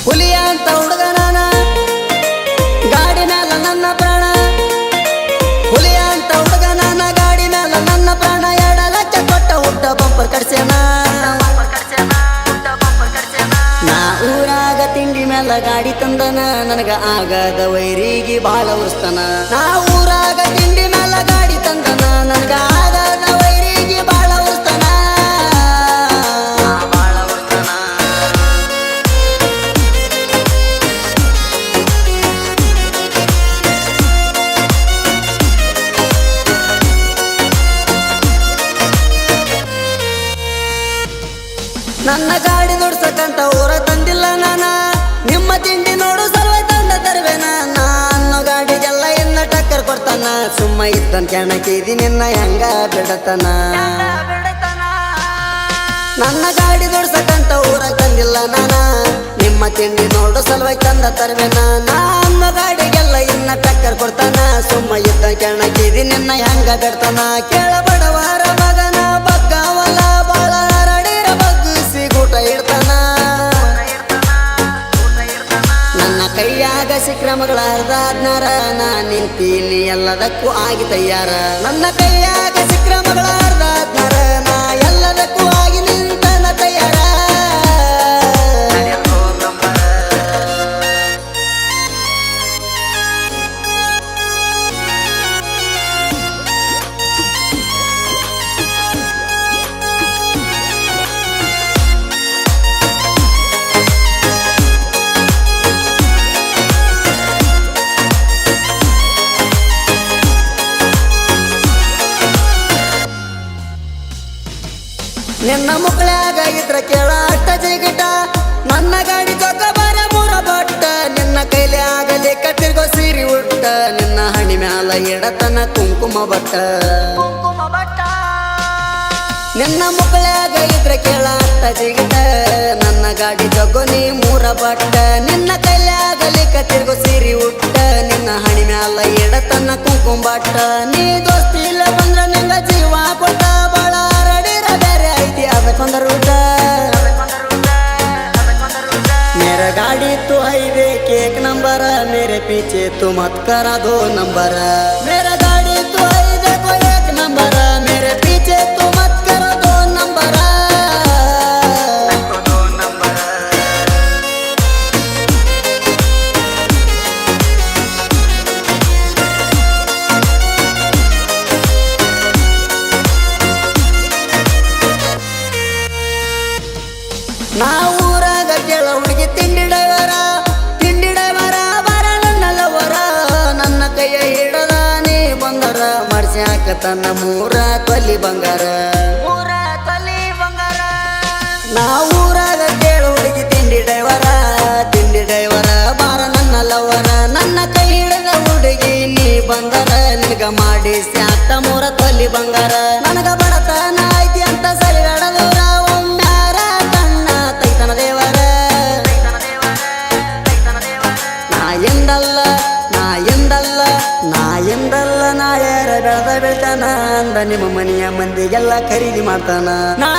ಹುಲಿಯ ಅಂತ ಹುಡುಗ ನಾನ ಗಾಡಿ ಮ್ಯಾಲ ನನ್ನ ಪ್ರಾಣ ಹುಲಿಯ ಅಂತ ಹುಡುಗ ನಾನ ಗಾಡಿ ಮ್ಯಾಲ ನನ್ನ ಪ್ರಾಣ 2 ಲಕ್ಷ ಕೊಟ್ಟ ಹುಟ್ಟ ಬಂಪರ್ ಕಡ್ಸ್ಯಾನ ನಾ ಊರಾಗ ತಿಂಡಿ ಮ್ಯಾಲ ಗಾಡಿ ತಂದನ ನನಗ ಆಗದ ವೈರಿಗೆ ಬಾಳ ಉರ್ಸ್ತಾನ ನಾ ಊರಾಗ ತಿಂಡಿ ಮ್ಯಾಲ ಗಾಡಿ ತಂದನ ನನಗ ಆಗದ ವೈರಿಗೆ ಬಾಳ ಉರ್ಸ್ತಾನ ನನ್ನ ಗಾಡಿ ದುಡ್ಸಕ್ಕಂತ ಊರ ತಂದಿಲ್ಲ ನಾನ ನಿಮ್ಮ ತಿಂಡಿ ನೋಡು ಸರ್ವ ತಂದ ತರುವೆನ ನಾನು ಗಾಡಿಗೆಲ್ಲ ಇನ್ನ ಟಕ್ಕರ್ ಕೊಡ್ತಾನ ಸುಮ್ಮ ಇದ್ದನ್ ಕೆಣಕಿದಿ ನಿನ್ನ ಹೆಂಗ ಬಿಡತನ ನನ್ನ ಗಾಡಿ ದುಡ್ಸಕ್ಕಂತ ಊರ ತಂದಿಲ್ಲ ನಾನ ನಿಮ್ಮ ತಿಂಡಿ ನೋಡು ಸಲುವಾಗಿ ತಂದ ತರುವೆನ ನಾನು ಗಾಡಿಗೆಲ್ಲ ಇನ್ನ ಟಕ್ಕರ್ ಕೊಡ್ತಾನ ಸುಮ್ಮ ಇದ್ದನ್ ಕೆಣಕಿದಿ ನಿನ್ನ ಹೆಂಗ ಬಿಡ್ತಾನ ಕೇಳಬಡವಾರ ಮಗನ ಬಗ್ಗವಲ್ಲ ಬಾಳ ಗೂಟ ಇಡ್ತಾನ ನನ್ನ ಕೈಯಾಗ ಸಿಕ್ರಮಗಳ ಅರ್ಧಾದ್ನಾರ ನಾ ನಿಂತೀನಿ ಎಲ್ಲದಕ್ಕೂ ಆಗಿ ತಯ್ಯಾರ ನನ್ನ ಕೈಯಾಗ ಸಿಕ್ರಮಗಳ ಅರ್ಧಾದ್ನಾರ ನಾ ಎಲ್ಲದಕ್ಕೂ ಆಗಿ ನಿಂತನ ತಯ್ಯಾರ ನಿನ್ನ ಮುಕ್ಳ್ಯಾಗ ಇದ್ರ ಕೇಳ ಅಟ್ಟ ಜಿಗಿಟ ನನ್ನ ಗಾಡಿ ಜೊಕ್ಕ ಬಾರ 3 ಬಟ್ಟ ನಿನ್ನ ಕೈಲಿ ಆಗಲಿ ಕಟ್ಟಿರ್ಗೋ ಸೀರಿ ಉಟ್ಟ ನಿನ್ನ ಹಣಿ ಮ್ಯಾಲ ಎಡತನ ಕುಂಕುಮ ಬಟ್ಟ ನಿನ್ನ ಮುಕ್ಳ್ಯಾಗ ಇದ್ರ ಕೇಳ ಅಟ್ಟ ಜಿಗಿಟ ನನ್ನ ಗಾಡಿ ಜೊಗ್ಗು ನೀ 3 ಬಟ್ಟ ನಿನ್ನ ಕೈಲಿ ಆಗಲಿ ಕಟ್ಟಿರ್ಗೋ ಸೀರಿ ಉಟ್ಟ ನಿನ್ನ ಹಣಿ ಮ್ಯಾಲ ಎಡತನ ಕುಂಕುಮ ಬಟ್ಟ ನೀ ದೋಸ್ತಿ ಇಲ್ಲ ಬಂದ್ರ ನಿಂಗ ಜೀವ ಕೊಟ್ಟ ಬಾಳ मेरा गाड़ी तो हाईवे के 1 नंबर मेरे पीछे तू मत करा 2 नंबर मेरा गाड़ी तो हाईवे को 1 नंबर मेरे पीछे तू मत करा 2 नंबर ನಾ ಊರಾಗ ಕೇಳ ಹುಡುಗಿ ತಿಂಡಿ ಡೈವರ ಬಾರ ನನ್ನಲ್ಲವರ ನನ್ನ ಕೈಯ ಹಿಡದ ನೀ ಬಂಗಾರ ಮರ್ಸ್ಯಾಕ ತನ್ನ 3 ತೊಲಿ ಬಂಗಾರ ನಾ ಊರಾಗ ಕೇಳ ಹುಡುಗಿ ತಿಂಡಿ ಡೈವರ ಬಾರ ನನ್ನಲ್ಲವರ ನನ್ನ ಕೈ ಹಿಡದ ಹುಡುಗಿ ನೀ ಬಂಗಾರ ನಿನಗ ಮಾಡಿ ಸ್ಯಾತ 3 ತೊಲಿ ಬಂಗಾರ ನನಗ ಬಡತನ ಐತಿ ಅಂತ ಸರಿ ಹೇಳದವ್ರ ನಾ ಎಂದಲ್ಲ ನಾಳ್ಯಾರ ಬೆಳೆದ ಬೆಳ್ತಾನ ಅಂದ ನಿಮ್ಮ ಮನೆಯ ಮಂದಿಗೆಲ್ಲ ಖರೀದಿ ಮಾಡ್ತಾನ ನಾ